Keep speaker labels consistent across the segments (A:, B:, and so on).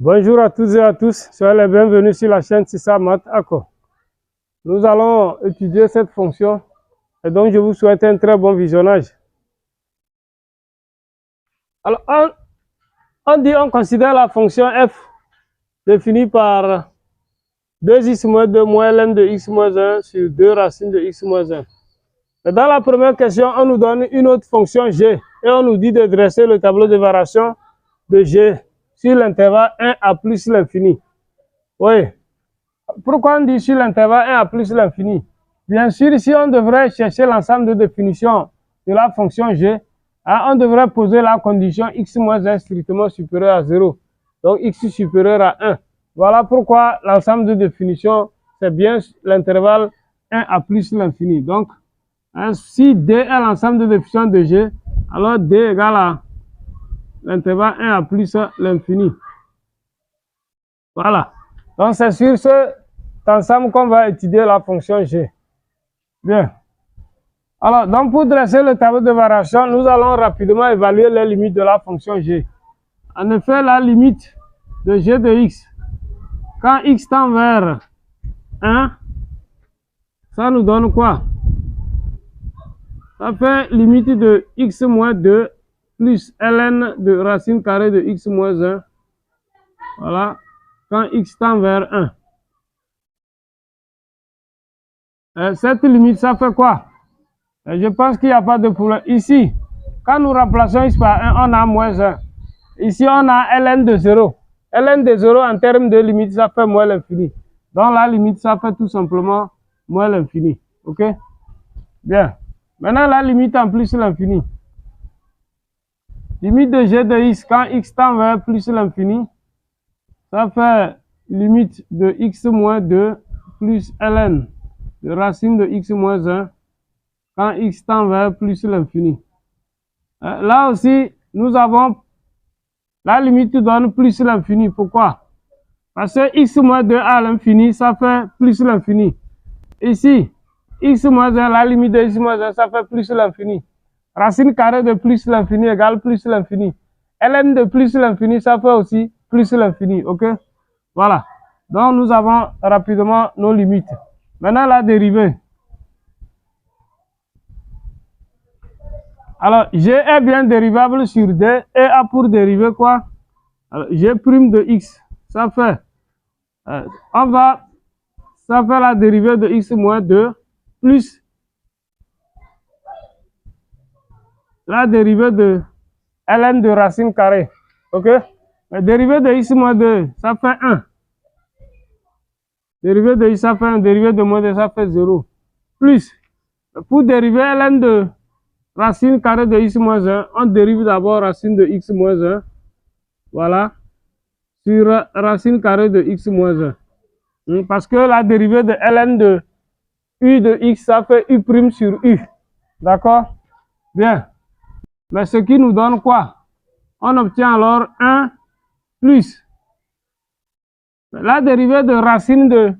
A: Bonjour à toutes et à tous, soyez les bienvenus sur la chaîne Sisa Math Ako. Nous allons étudier cette fonction et donc je vous souhaite un très bon visionnage. Alors, on considère la fonction f définie par 2x moins 2 moins ln de x moins 1 sur 2 racines de x moins 1. Et dans la première question, on nous donne une autre fonction g et on nous dit de dresser le tableau de variation de g sur l'intervalle 1 à plus l'infini. Oui. Pourquoi on dit sur l'intervalle 1 à plus l'infini? Bien sûr, ici, on devrait chercher l'ensemble de définitions de la fonction g. On devrait poser la condition x moins 1 strictement supérieur à 0. Donc, x supérieur à 1. Voilà pourquoi l'ensemble de définitions, c'est bien l'intervalle 1 à plus l'infini. Donc, si d est l'ensemble de définitions de g, alors d égale à l'intervalle 1 à plus l'infini. Voilà. Donc, c'est sur cet ensemble qu'on va étudier la fonction g. Bien. Alors, donc pour dresser le tableau de variation, nous allons rapidement évaluer les limites de la fonction g. En effet, la limite de g de x, quand x tend vers 1, ça nous donne quoi? Ça fait limite de x moins 2 plus ln de racine carrée de x moins 1. Voilà. Quand x tend vers 1. Cette limite, ça fait quoi? Je pense qu'il n'y a pas de problème. Ici, quand nous remplaçons x par 1, on a moins 1. Ici, on a ln de 0. ln de 0 en termes de limite, ça fait moins l'infini. Donc la limite, ça fait tout simplement moins l'infini. OK? Bien. Maintenant, la limite en plus l'infini. Limite de g de x, quand x tend vers plus l'infini, ça fait limite de x moins 2 plus ln de racine de x moins 1 quand x tend vers plus l'infini. Là aussi, nous avons la limite donne plus l'infini. Pourquoi? Parce que x moins 2 à l'infini, ça fait plus l'infini. Ici, x moins 1, la limite de x moins 1, ça fait plus l'infini. Racine carrée de plus l'infini égale plus l'infini. ln de plus l'infini, ça fait aussi plus l'infini. OK? Voilà. Donc, nous avons rapidement nos limites. Maintenant, la dérivée. Alors, g est bien dérivable sur d et a pour dériver quoi? Alors, g' de x, ça fait, ça fait la dérivée de x moins 2 plus la dérivée de ln de racine carrée. OK? La dérivée de x moins 2, ça fait 1. Dérivée de x, ça fait 1. Dérivée de moins 2, ça fait 0. Plus, pour dériver ln de racine carrée de x moins 1, on dérive d'abord racine de x moins 1. Voilà. Sur racine carrée de x moins 1. Parce que la dérivée de ln de u de x, ça fait u' sur u. D'accord? Bien. Mais ce qui nous donne quoi? On obtient alors 1 plus la dérivée de racine de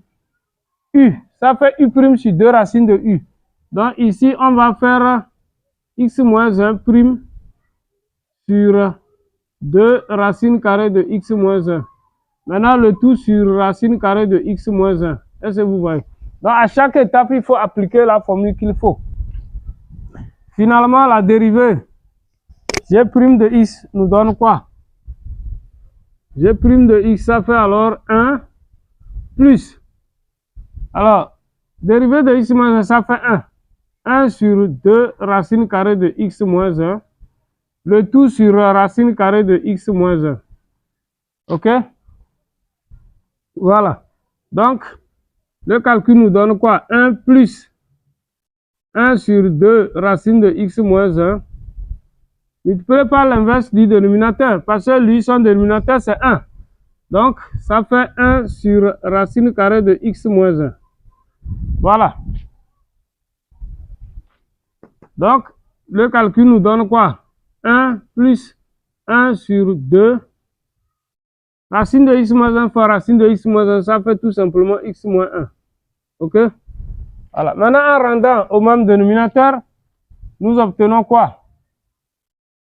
A: u. Ça fait u' sur 2 racines de u. Donc ici, on va faire x moins 1' sur 2 racines carrées de x moins 1. Maintenant, le tout sur racine carrée de x moins 1. Est-ce que vous voyez? Donc, à chaque étape, il faut appliquer la formule qu'il faut. Finalement, la dérivée g' de x nous donne quoi? G' de x, ça fait alors 1 plus. Alors, dérivée de x moins 1, ça fait 1. 1 sur 2 racine carrée de x moins 1. Le tout sur racine carrée de x moins 1. OK? Voilà. Donc, le calcul nous donne quoi? 1 plus 1 sur 2 racine de x moins 1. Multiplié par l'inverse du dénominateur. Parce que lui, son dénominateur, c'est 1. Donc, ça fait 1 sur racine carrée de x moins 1. Voilà. Donc, le calcul nous donne quoi? 1 plus 1 sur 2. Racine de x moins 1 fois racine de x moins 1, ça fait tout simplement x moins 1. OK? Voilà. Maintenant, en rendant au même dénominateur, nous obtenons quoi?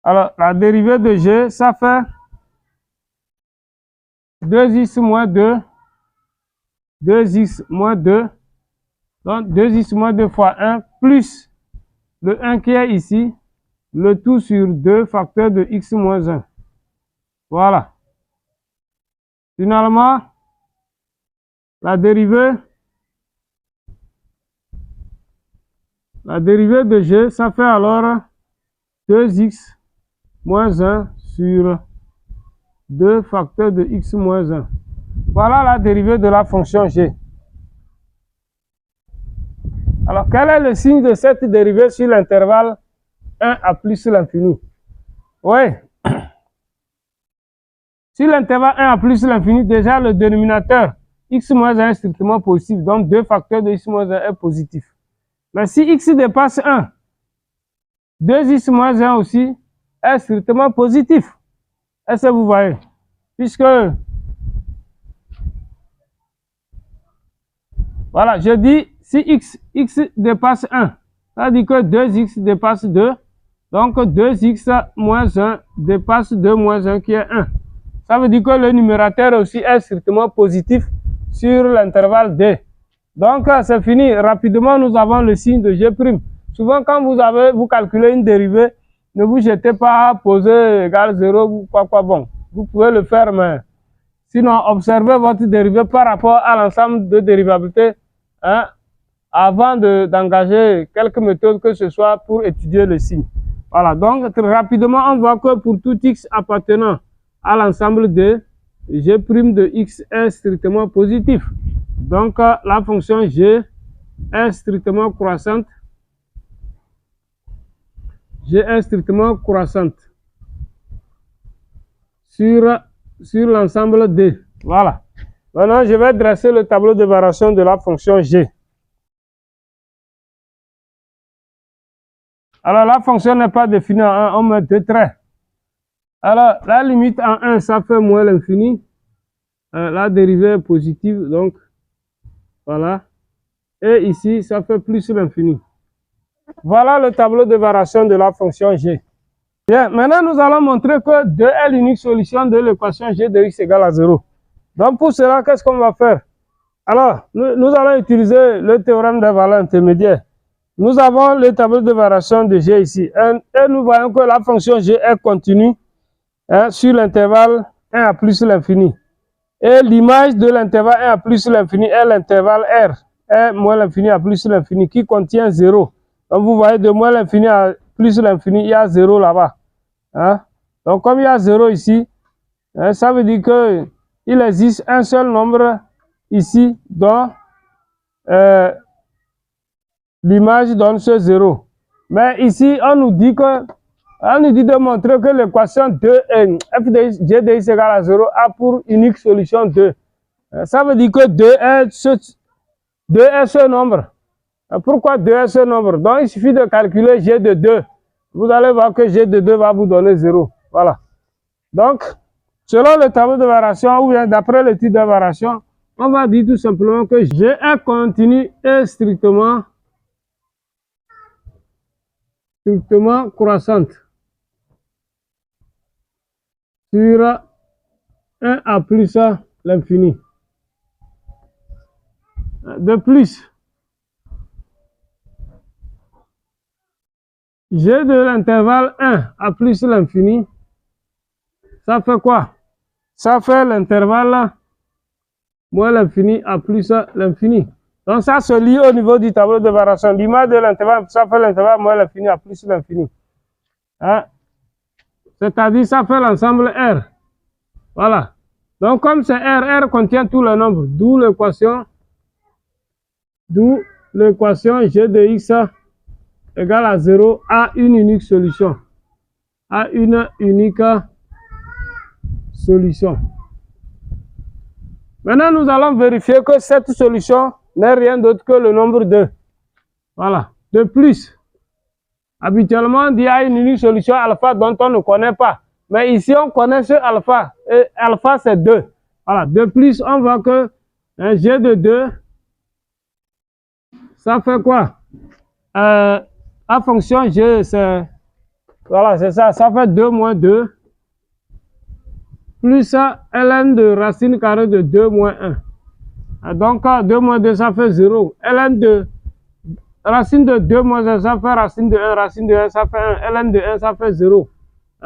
A: Alors, la dérivée de g, ça fait 2x moins 2, 2x moins 2, donc 2x moins 2 fois 1, plus le 1 qui est ici, le tout sur 2 facteur de x moins 1. Voilà. Finalement, la dérivée de g, ça fait alors 2x moins 1 sur 2 facteur de x moins 1. Voilà la dérivée de la fonction g. Alors, quel est le signe de cette dérivée sur l'intervalle 1 à plus l'infini? Oui. Sur l'intervalle 1 à plus l'infini, déjà le dénominateur x moins 1 est strictement positif. Donc, 2 facteurs de x moins 1 est positif. Mais si x dépasse 1, 2x moins 1 aussi est strictement positif. Est-ce que vous voyez? Puisque, voilà, je dis si x dépasse 1, ça veut dire que 2x dépasse 2. Donc, 2x moins 1 dépasse 2 moins 1 qui est 1. Ça veut dire que le numérateur aussi est strictement positif sur l'intervalle D. Donc, c'est fini. Rapidement, nous avons le signe de G'. Souvent, quand vous calculez une dérivée, ne vous jetez pas à poser égal 0 ou quoi. Bon, vous pouvez le faire, mais sinon, observez votre dérivée par rapport à l'ensemble de dérivabilité avant d'engager quelques méthodes que ce soit pour étudier le signe. Voilà, donc très rapidement, on voit que pour tout x appartenant à l'ensemble de g' de x est strictement positif. Donc, la fonction g est strictement croissante. G est strictement croissante sur l'ensemble D. Voilà. Maintenant, je vais dresser le tableau de variation de la fonction g. Alors, la fonction n'est pas définie en 1, on met 2 traits. Alors, la limite en 1, ça fait moins l'infini. La dérivée est positive, donc, voilà. Et ici, ça fait plus l'infini. Voilà le tableau de variation de la fonction g. Bien, maintenant, nous allons montrer que 2 est l'unique solution de l'équation g de x égale à 0. Donc, pour cela, qu'est-ce qu'on va faire? Alors, nous allons utiliser le théorème des valeurs intermédiaires. Nous avons le tableau de variation de g ici. Et nous voyons que la fonction g est continue sur l'intervalle 1 à plus l'infini. Et l'image de l'intervalle 1 à plus l'infini est l'intervalle r, est moins l'infini à plus l'infini, qui contient 0. Donc vous voyez, de moins l'infini à plus l'infini, il y a 0 là-bas. Donc comme il y a 0 ici, ça veut dire qu'il existe un seul nombre ici dont l'image donne ce 0. Mais ici, on nous dit de montrer que l'équation 2 f de g de x égale à 0 a pour unique solution 2. Ça veut dire que 2 est ce nombre. Pourquoi 2 est ce nombre? Donc, il suffit de calculer g de 2. Vous allez voir que g de 2 va vous donner 0. Voilà. Donc, selon le tableau de variation, ou bien d'après le type de variation, on va dire tout simplement que g est continu et strictement croissante sur 1 à plus l'infini. De plus, g de l'intervalle 1 à plus l'infini, ça fait quoi? Ça fait l'intervalle moins l'infini à plus l'infini. Donc ça se lit au niveau du tableau de variation. L'image de l'intervalle, ça fait l'intervalle moins l'infini à plus l'infini. C'est-à-dire ça fait l'ensemble R. Voilà. Donc comme c'est R, R contient tous les nombres, d'où l'équation g de x égale à 0 a une unique solution. A une unique solution. Maintenant, nous allons vérifier que cette solution n'est rien d'autre que le nombre 2. Voilà. De plus, habituellement, il y a une unique solution alpha dont on ne connaît pas. Mais ici, on connaît ce alpha. Et alpha, c'est 2. Voilà. De plus, on voit que un g de 2, ça fait quoi? La fonction g, c'est... Voilà, c'est ça. Ça fait 2 moins 2. plus ln de racine carrée de 2 moins 1. Donc 2 moins 2, ça fait 0. Ln de racine de 2 moins 1, ça fait racine de 1. Racine de 1, ça fait 1. Ln de 1, ça fait 0.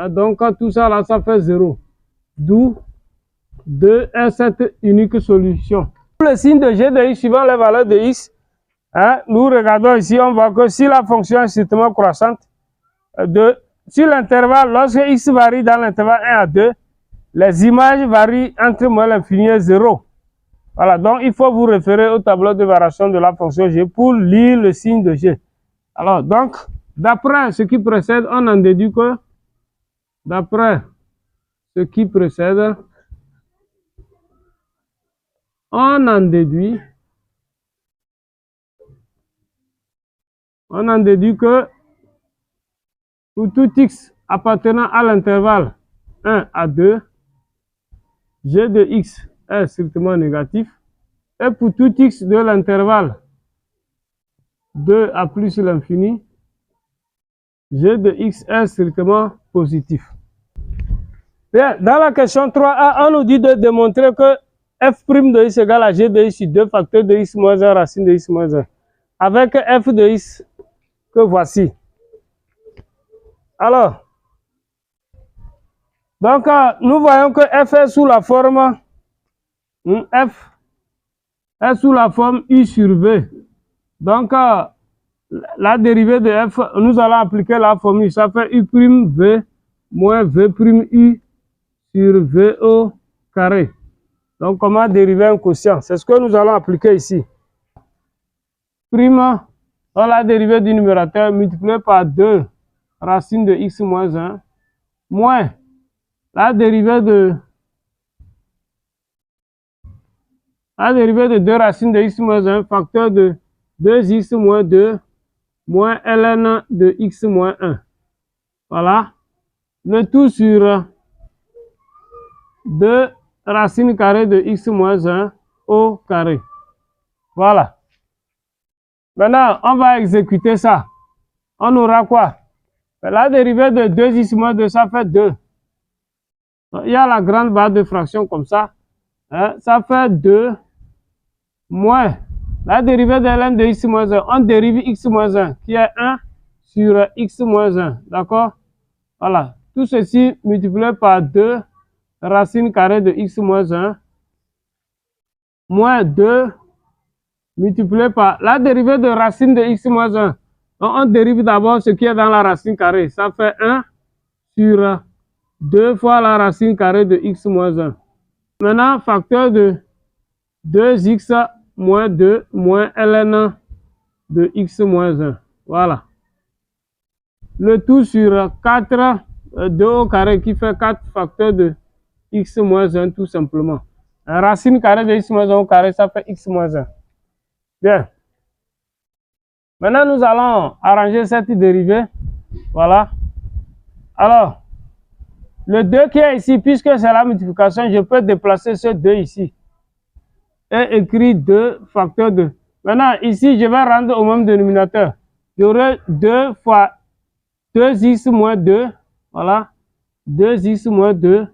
A: Donc tout ça là, ça fait 0. D'où 2 est cette unique solution. Pour le signe de g de x suivant les valeurs de x, nous regardons ici, on voit que si la fonction est strictement croissante, sur l'intervalle, lorsque x varie dans l'intervalle 1 à 2, les images varient entre moins l'infini et 0. Voilà, donc il faut vous référer au tableau de variation de la fonction g pour lire le signe de g. Alors, donc, d'après ce qui précède, on en déduit que, d'après ce qui précède, on en déduit que pour tout x appartenant à l'intervalle 1 à 2, g de x est strictement négatif. Et pour tout x de l'intervalle 2 à plus l'infini, g de x est strictement positif. Bien, dans la question 3a, on nous dit de démontrer que f' de x égale à g de x sur 2 facteurs de x moins 1 racine de x moins 1. Avec f de x que voici. Alors, donc nous voyons que f est sous la forme f est sous la forme u sur v. Donc la dérivée de f, nous allons appliquer la formule, ça fait u' v moins v' u sur v au carré. Donc comment dériver un quotient? C'est ce que nous allons appliquer ici. Prime dans la dérivée du numérateur multiplié par 2 racine de x moins 1 moins la dérivée de 2 racines de x moins 1 facteur de 2x moins 2 moins ln de x moins 1. Voilà. Le tout sur 2 racine carrée de x moins 1 au carré. Voilà. Maintenant, on va exécuter ça. On aura quoi? La dérivée de 2x moins 2, ça fait 2. Il y a la grande barre de fraction comme ça. Ça fait 2 moins la dérivée de ln de x moins 1. On dérive x moins 1 qui est 1 sur x moins 1. D'accord? Voilà. Tout ceci multiplié par 2 racine carrée de x moins 1 moins 2 multiplié par la dérivée de racine de x moins 1. Donc on dérive d'abord ce qui est dans la racine carrée. Ça fait 1 sur 2 fois la racine carrée de x moins 1. Maintenant, facteur de 2x moins 2 moins ln de x moins 1. Voilà. Le tout sur 4, 2 au carré qui fait 4 facteurs de x moins 1 tout simplement. Racine carrée de x moins 1 au carré, ça fait x moins 1. Bien. Maintenant, nous allons arranger cette dérivée. Voilà. Alors, le 2 qui est ici, puisque c'est la multiplication, je peux déplacer ce 2 ici. Et écrire 2 facteurs de. Maintenant, ici, je vais rendre au même dénominateur. J'aurai 2 fois 2x moins 2. Voilà. 2x moins 2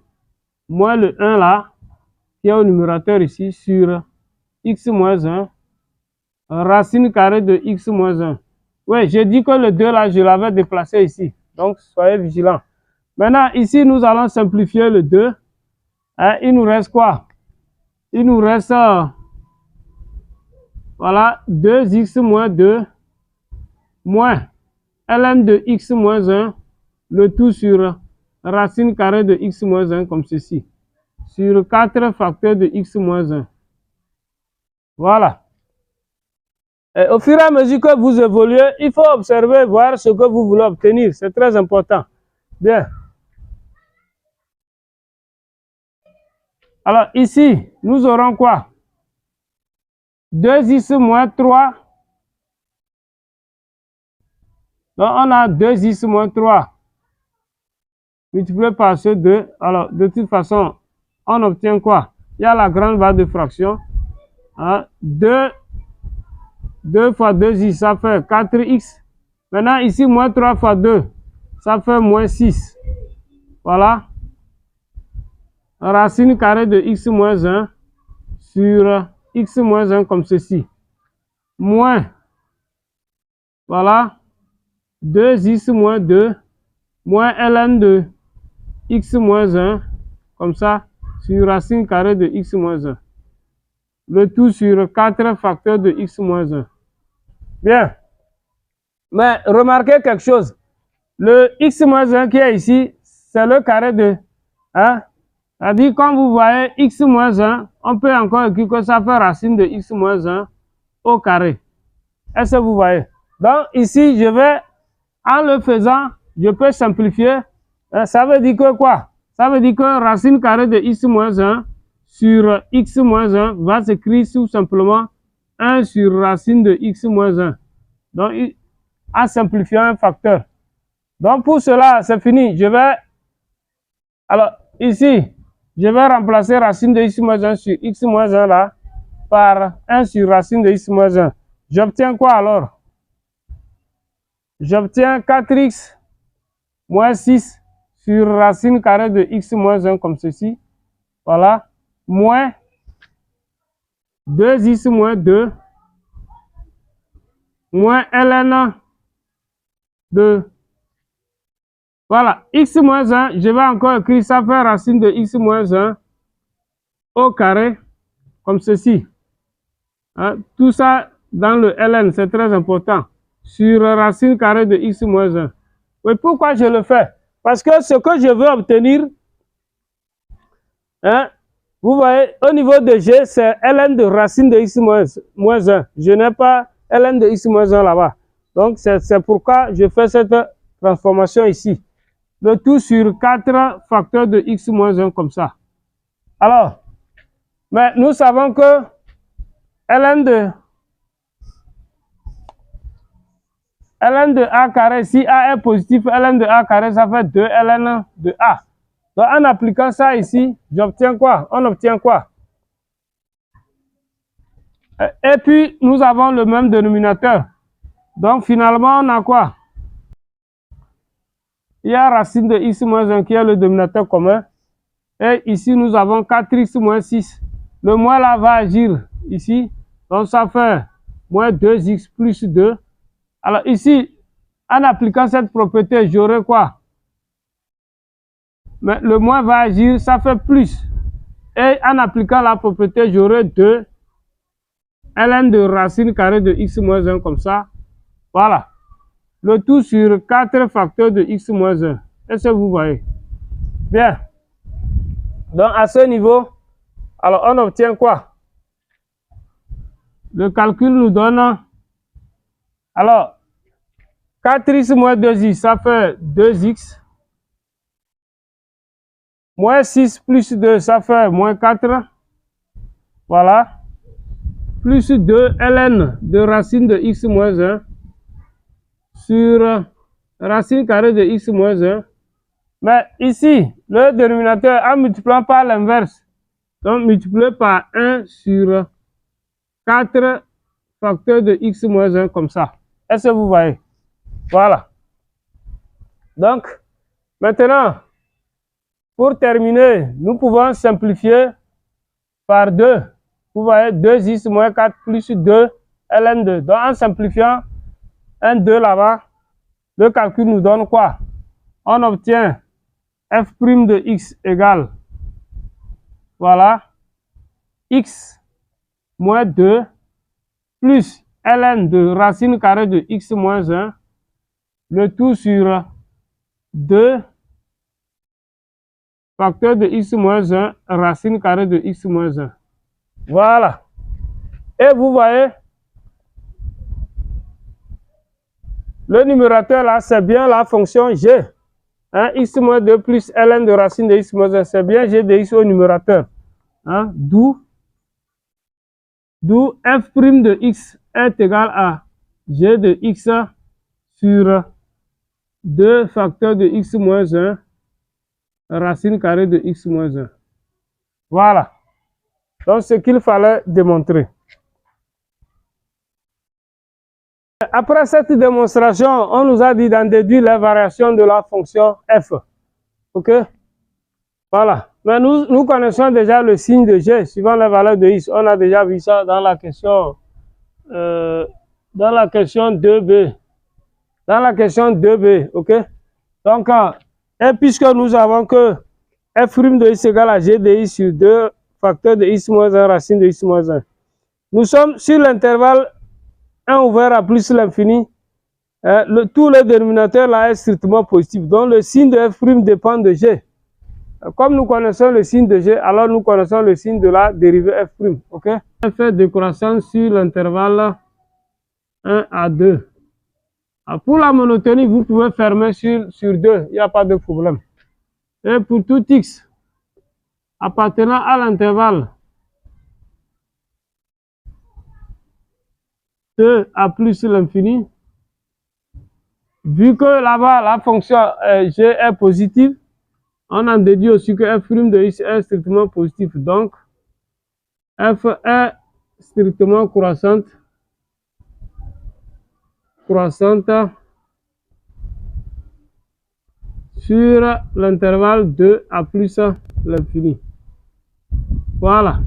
A: moins le 1 là, qui est au numérateur ici, sur x moins 1. Racine carrée de x moins 1. Oui, j'ai dit que le 2 là, je l'avais déplacé ici. Donc, soyez vigilants. Maintenant, ici, nous allons simplifier le 2. Il nous reste quoi? Il nous reste, voilà, 2x moins 2 moins ln de x moins 1, le tout sur racine carrée de x moins 1, comme ceci. Sur 4 facteurs de x moins 1. Voilà. Et au fur et à mesure que vous évoluez, il faut observer, voir ce que vous voulez obtenir. C'est très important. Bien. Alors ici, nous aurons quoi? 2x moins 3. Donc on a 2x moins 3 multiplié par ce 2. Alors de toute façon, on obtient quoi? Il y a la grande barre de fraction. 2 fois 2x, ça fait 4x. Maintenant, ici, moins 3 fois 2, ça fait moins 6. Voilà. racine carrée de x moins 1 sur x moins 1 comme ceci. Moins, voilà, 2x moins 2, moins ln de x moins 1, comme ça, sur racine carrée de x moins 1. Le tout sur 4 facteurs de x moins 1. Bien. Mais remarquez quelque chose. Le x moins 1 qui est ici, c'est le carré de 1. C'est-à-dire, quand vous voyez x moins 1, on peut encore écrire que ça fait racine de x moins 1 au carré. Est-ce que vous voyez? Donc, ici, je vais, en le faisant, je peux simplifier. Ça veut dire que quoi? Ça veut dire que racine carrée de x moins 1 sur x moins 1 va s'écrire tout simplement 1 sur racine de x moins 1. Donc, en simplifiant un facteur. Donc, pour cela, c'est fini. Je vais, alors, ici, je vais remplacer racine de x moins 1 sur x moins 1 là, par 1 sur racine de x moins 1. J'obtiens quoi alors? J'obtiens 4x moins 6 sur racine carrée de x moins 1 comme ceci. Voilà. Moins 2x moins 2 moins ln de, voilà, x moins 1, je vais encore écrire ça fait racine de x moins 1 au carré, comme ceci. Hein, tout ça dans le ln, c'est très important. Sur racine carrée de x moins 1. Oui, pourquoi je le fais? Parce que ce que je veux obtenir, hein, vous voyez, au niveau de g, c'est ln de racine de x moins 1. Je n'ai pas ln de x moins 1 là-bas. Donc, c'est pourquoi je fais cette transformation ici. Le tout sur 4 facteurs de x moins 1 comme ça. Alors, mais nous savons que ln de a carré, si a est positif, ln de a carré, ça fait 2 ln de a. Donc, en appliquant ça ici, j'obtiens quoi? On obtient quoi? Et puis, nous avons le même dénominateur. Donc, finalement, on a quoi? Il y a racine de x moins 1 qui est le dénominateur commun. Et ici, nous avons 4x moins 6. Le moins là va agir ici. Donc, ça fait moins 2x plus 2. Alors, ici, en appliquant cette propriété, j'aurai quoi? Mais le moins va agir, ça fait plus. Et en appliquant la propriété, j'aurai 2 ln de racine carrée de x moins 1 comme ça. Voilà. Le tout sur 4 facteurs de x moins 1. Est-ce que vous voyez? Bien. Donc, à ce niveau, alors on obtient quoi? Le calcul nous donne, alors, 4x moins 2x, ça fait 2x. Moins 6 plus 2, ça fait moins 4. Voilà. Plus 2 ln de racine de x moins 1 sur racine carrée de x moins 1. Mais ici, le dénominateur, en multipliant par l'inverse, donc multiplié par 1 sur 4 facteurs de x moins 1 comme ça. Est-ce que vous voyez? Voilà. Donc, maintenant, pour terminer, nous pouvons simplifier par 2. Vous voyez, 2x moins 4 plus 2 ln2. Donc, en simplifiant un 2 là-bas, le calcul nous donne quoi? On obtient f' de x égale, voilà, x moins 2 plus ln de racine carrée de x moins 1, le tout sur 2 facteur de x moins 1, racine carrée de x moins 1. Voilà. Et vous voyez, le numérateur là, c'est bien la fonction g. Hein, x moins 2 plus ln de racine de x moins 1, c'est bien g de x au numérateur. Hein, d'où f' de x est égal à g de x sur 2 facteurs de x moins 1, racine carrée de x moins 1. Voilà. Donc, ce qu'il fallait démontrer. Après cette démonstration, on nous a dit d'en déduire les variations de la fonction f. OK? Voilà. Mais nous connaissons déjà le signe de g suivant la valeur de x. On a déjà vu ça dans la question 2b. Dans la question 2b, ok? Donc, et puisque nous avons que f' de x égale à g de x sur 2 facteurs de x moins 1 racine de x moins 1. Nous sommes sur l'intervalle 1 ouvert à plus l'infini. Tout le dénominateur là est strictement positif. Donc, le signe de f' dépend de g. Comme nous connaissons le signe de g, alors nous connaissons le signe de la dérivée f'. Ok? F est décroissant sur l'intervalle 1 à 2. Pour la monotonie, vous pouvez fermer sur 2. Il n'y a pas de problème. Et pour tout x appartenant à l'intervalle 2 à plus l'infini, vu que là-bas la fonction g est positive, on en déduit aussi que f' de x est strictement positif. Donc, f est strictement croissante sur l'intervalle 2 à plus l'infini. Voilà.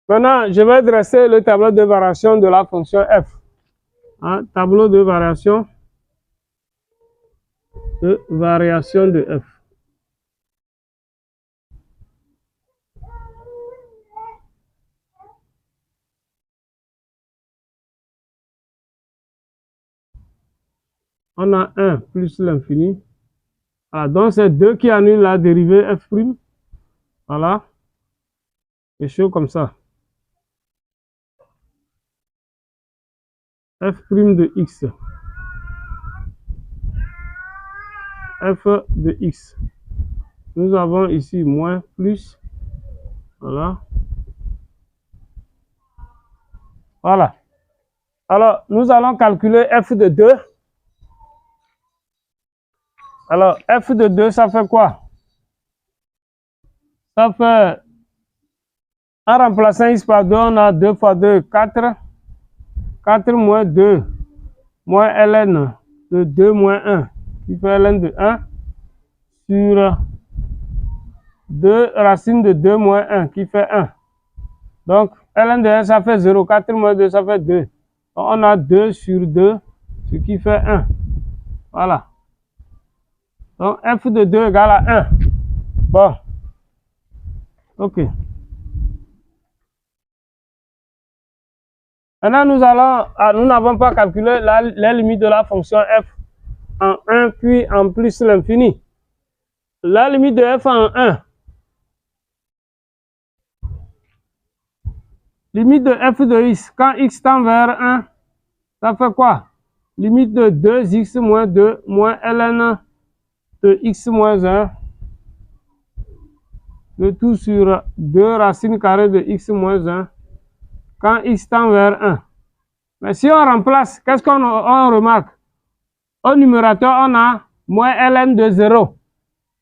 A: Maintenant, je vais dresser le tableau de variation de la fonction f. Tableau de variation de f. On a 1 plus l'infini. Donc c'est 2 qui annule la dérivée f'. Voilà. Quelque chose comme ça. f' de x. F de x. Nous avons ici moins, plus. Voilà. Voilà. Alors, nous allons calculer f de 2. Alors, f de 2, ça fait quoi? Ça fait, en remplaçant x par 2, on a 2 fois 2, 4. 4 moins 2, moins ln de 2 moins 1, qui fait ln de 1, sur 2 racine de 2 moins 1, qui fait 1. Donc, ln de 1, ça fait 0. 4 moins 2, ça fait 2. Donc, on a 2 sur 2, ce qui fait 1. Voilà. Donc, f de 2 égale à 1. Bon. OK. Maintenant, nous n'avons pas calculé les limites de la fonction f en 1 puis en plus l'infini. La limite de f en 1. Limite de f de x. Quand x tend vers 1, ça fait quoi? Limite de 2x moins 2 moins ln de x moins 1. Le tout sur 2 racine carrée de x moins 1. Quand x tend vers 1. Mais si on remplace, qu'est-ce qu'on remarque? Au numérateur, on a moins ln de 0.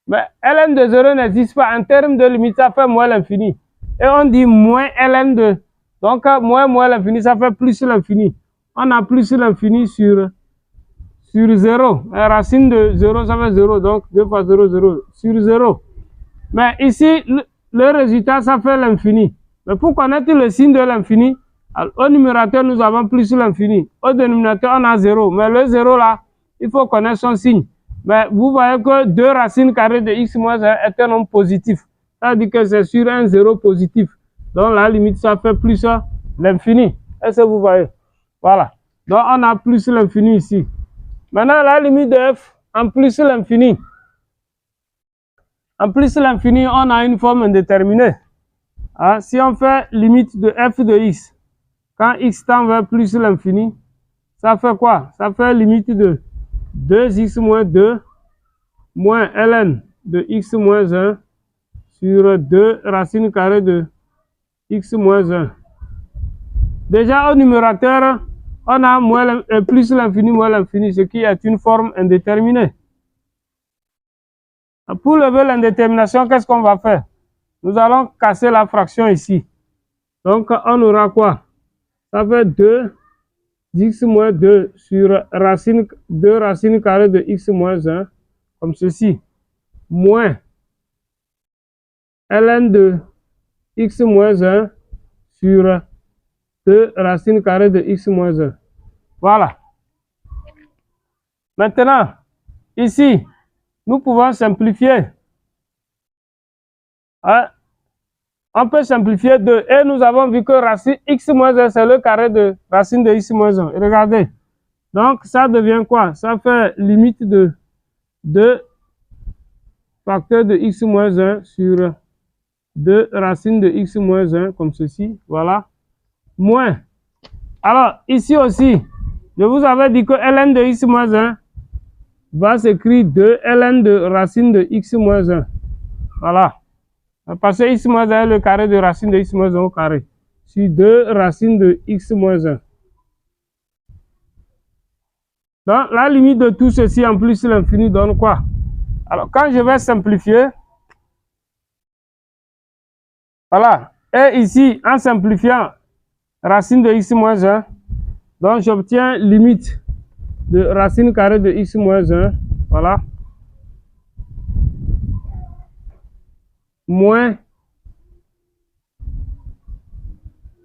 A: Mais ln de 0 n'existe pas. En termes de limite, ça fait moins l'infini. Et on dit moins ln de... Donc, moins l'infini, ça fait plus l'infini. On a plus l'infini sur 0. La racine de 0, ça fait 0. Donc, 2 fois 0, 0. Sur 0. Mais ici, le résultat, ça fait l'infini. Mais pour connaître le signe de l'infini, au numérateur, nous avons plus l'infini. Au dénominateur, on a 0. Mais le 0 là, il faut connaître son signe. Mais vous voyez que 2 racines carrées de x moins 1 est un nombre positif. Ça veut dire que c'est sur un 0 positif. Donc la limite, ça fait plus l'infini. Est-ce que vous voyez? Voilà. Donc on a plus l'infini ici. Maintenant, la limite de f en plus l'infini. En plus l'infini, on a une forme indéterminée. Si on fait limite de f de x, quand x tend vers plus l'infini, ça fait quoi? Ça fait limite de 2x moins 2 moins ln de x moins 1 sur 2 racine carrée de x moins 1. Déjà au numérateur, on a plus l'infini moins l'infini, ce qui est une forme indéterminée. Pour lever l'indétermination, qu'est-ce qu'on va faire? Nous allons casser la fraction ici. Donc, on aura quoi? Ça fait 2 x moins 2 sur 2 racine carrée de x moins 1, comme ceci. moins ln de x moins 1 sur 2 racine carrée de x moins 1. Voilà. Maintenant, ici, nous pouvons simplifier. Hein? On peut simplifier 2. Et nous avons vu que racine x moins 1, c'est le carré de racine de x moins 1. Regardez. Donc, ça devient quoi? Ça fait limite de 2 facteur de x moins 1 sur 2 racine de x moins 1, comme ceci. Voilà. Moins. Alors, ici aussi, je vous avais dit que ln de x moins 1 va s'écrire 2 ln de racine de x moins 1. Voilà. Parce que x moins 1 est le carré de racine de x moins 1 au carré. Sur 2 racine de x moins 1. Donc, la limite de tout ceci en plus l'infini donne quoi? Alors, quand je vais simplifier, voilà. Et ici, en simplifiant, racine de x moins 1, donc j'obtiens limite de racine carrée de x moins 1, voilà, moins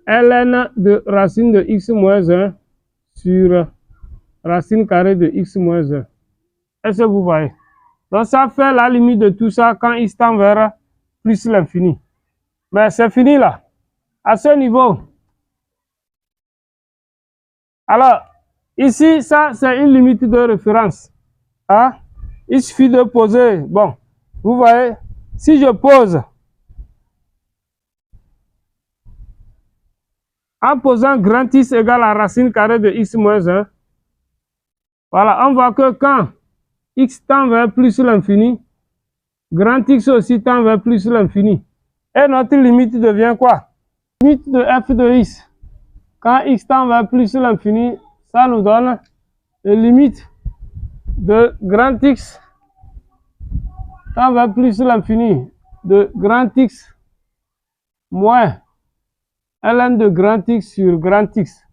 A: ln de racine de x moins 1 sur racine carrée de x moins 1. Est-ce que vous voyez? Donc ça fait la limite de tout ça quand x tend vers plus l'infini. Mais c'est fini là. À ce niveau. Alors, ici, ça, c'est une limite de référence. Hein? Il suffit de poser. Bon, vous voyez, si je pose, en posant grand x égale à racine carrée de x moins 1, voilà, on voit que quand x tend vers plus l'infini, grand x aussi tend vers plus l'infini. Et notre limite devient quoi? Limite de f de x. Quand x tend vers plus l'infini, ça nous donne la limite de grand x tend vers plus l'infini de grand x moins ln de grand x sur grand x.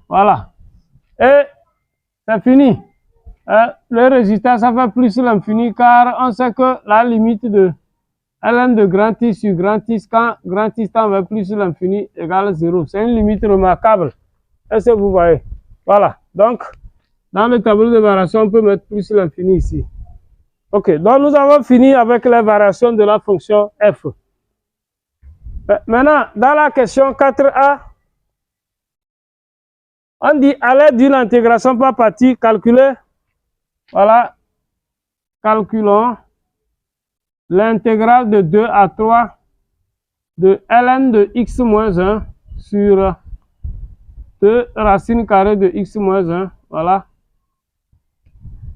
A: Voilà. Et c'est fini. Le résultat, ça fait plus l'infini car on sait que la limite de ln de grand x sur grand x quand grand x tend vers plus l'infini égale 0. C'est une limite remarquable. Est-ce que vous voyez? Voilà. Donc, dans le tableau de variation, on peut mettre plus l'infini ici. Ok. Donc, nous avons fini avec les variations de la fonction f. Maintenant, dans la question 4a, on dit à l'aide d'une intégration par partie, calculer, voilà, calculons l'intégrale de 2 à 3 de ln de x moins 1 sur 2 racine carrée de x moins 1, voilà,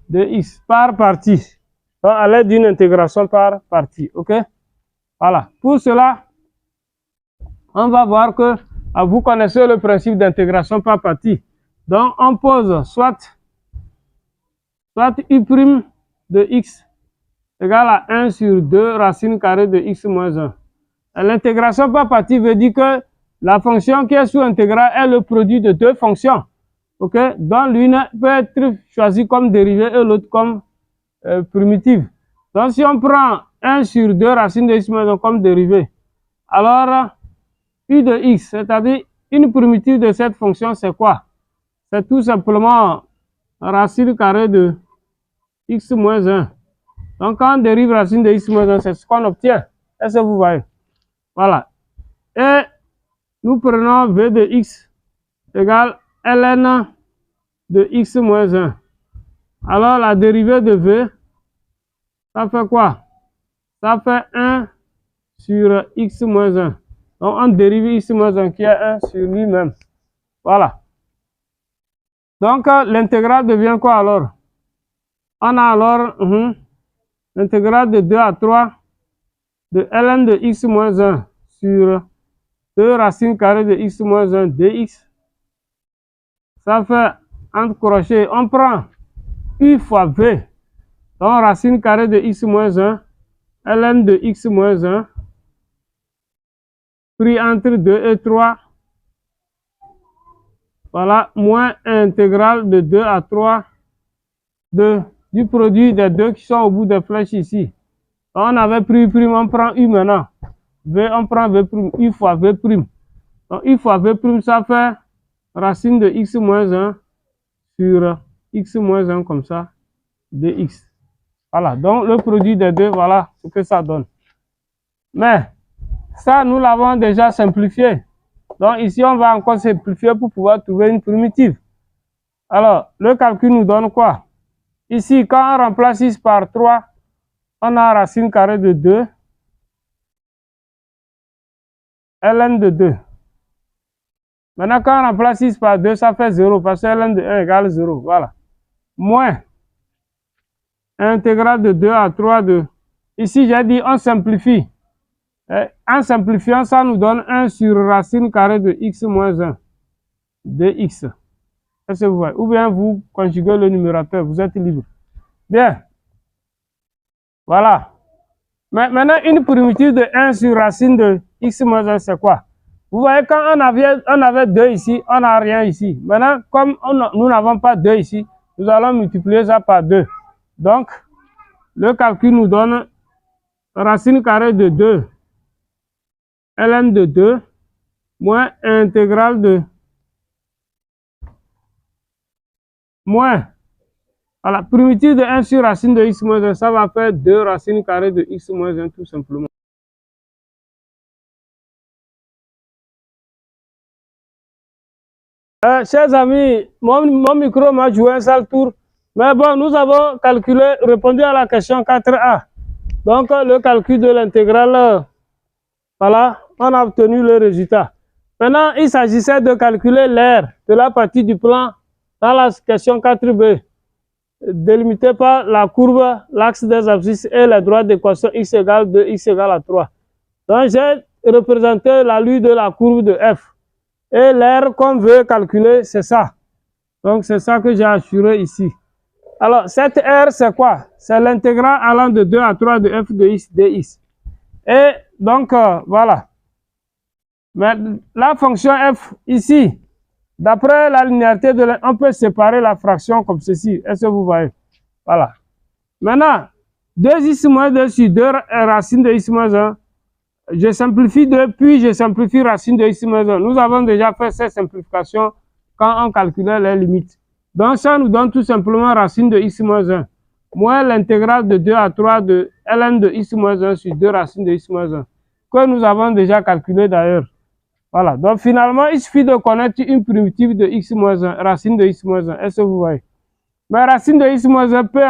A: de x par partie. Donc, à l'aide d'une intégration par partie, ok? Voilà. Pour cela, on va voir que vous connaissez le principe d'intégration par partie. Donc, on pose soit u' de x égale à 1 sur 2 racine carrée de x moins 1. L'intégration par partie veut dire que la fonction qui est sous intégrale est le produit de deux fonctions, ok, dont l'une peut être choisie comme dérivée et l'autre comme primitive. Donc, si on prend 1 sur 2 racine de x moins 1 comme dérivée, alors u de x, c'est-à-dire une primitive de cette fonction, c'est quoi? C'est tout simplement racine carrée de x moins 1. Donc, quand on dérive racine de x moins 1, c'est ce qu'on obtient. Est-ce que vous voyez? Voilà. Et nous prenons v de x égale ln de x moins 1. Alors, la dérivée de v, ça fait quoi? Ça fait 1 sur x moins 1. Donc, on dérive x moins 1 qui est 1 sur lui-même. Voilà. Donc, l'intégrale devient quoi alors? On a alors l'intégrale de 2 à 3 de ln de x moins 1 sur 2 racine carrée de x moins 1 dx. Ça fait, entre crochets, on prend u fois v. Donc, racine carrée de x moins 1, ln de x moins 1, pris entre 2 et 3. Voilà, moins intégrale de 2 à 3 de du produit des deux qui sont au bout des flèches ici. On avait pris U', on prend U maintenant. V, on prend V', U fois V'. Donc U fois V', ça fait racine de x moins 1 sur x moins 1 comme ça, dx. Voilà, donc le produit des deux, voilà ce que ça donne. Mais ça, nous l'avons déjà simplifié. Donc ici, on va encore simplifier pour pouvoir trouver une primitive. Alors, le calcul nous donne quoi? Ici, quand on remplace 6 par 3, on a racine carrée de 2, ln de 2. Maintenant, quand on remplace 6 par 2, ça fait 0, parce que ln de 1 égale 0. Voilà. Moins intégrale de 2 à 3 de... Ici, j'ai dit, on simplifie. En simplifiant, ça nous donne 1 sur racine carrée de x moins 1 dx. Est-ce que vous voyez? Ou bien vous conjuguez le numérateur, vous êtes libre. Bien. Voilà. Mais maintenant, une primitive de 1 sur racine de x moins 1, c'est quoi? Vous voyez, quand on avait 2 ici, on n'a rien ici. Maintenant, comme nous n'avons pas 2 ici, nous allons multiplier ça par 2. Donc, le calcul nous donne racine carrée de 2, ln de 2, moins intégrale de... moins... Voilà, primitive de 1 sur racine de x moins 1, ça va faire 2 racines carrées de x moins 1 tout simplement. Chers amis, mon micro m'a joué un sale tour. Mais bon, nous avons calculé, répondu à la question 4A. Donc, le calcul de l'intégrale, voilà, on a obtenu le résultat. Maintenant, il s'agissait de calculer l'aire de la partie du plan dans la question 4B. Délimité par la courbe, l'axe des abscisses et les droites d'équation x égale 2, x égale à 3. Donc, j'ai représenté la lui de la courbe de f. Et l'aire qu'on veut calculer, c'est ça. Donc, c'est ça que j'ai assuré ici. Alors, cette R, c'est quoi? C'est l'intégrale allant de 2 à 3 de f de x dx. Et donc, voilà. Mais la fonction f, ici, d'après la linéarité de on peut séparer la fraction comme ceci. Est-ce que vous voyez? Voilà. Maintenant, 2x moins 2 sur 2 racines de x moins 1. Je simplifie 2, puis je simplifie racine de x moins 1. Nous avons déjà fait cette simplification quand on calculait les limites. Donc, ça nous donne tout simplement racine de x moins 1, moins l'intégrale de 2 à 3 de ln de x moins 1 sur 2 racines de x moins 1, que nous avons déjà calculé d'ailleurs. Voilà, donc finalement, il suffit de connaître une primitive de x moins 1, racine de x moins 1. Est-ce que vous voyez? Mais racine de x moins 1 peut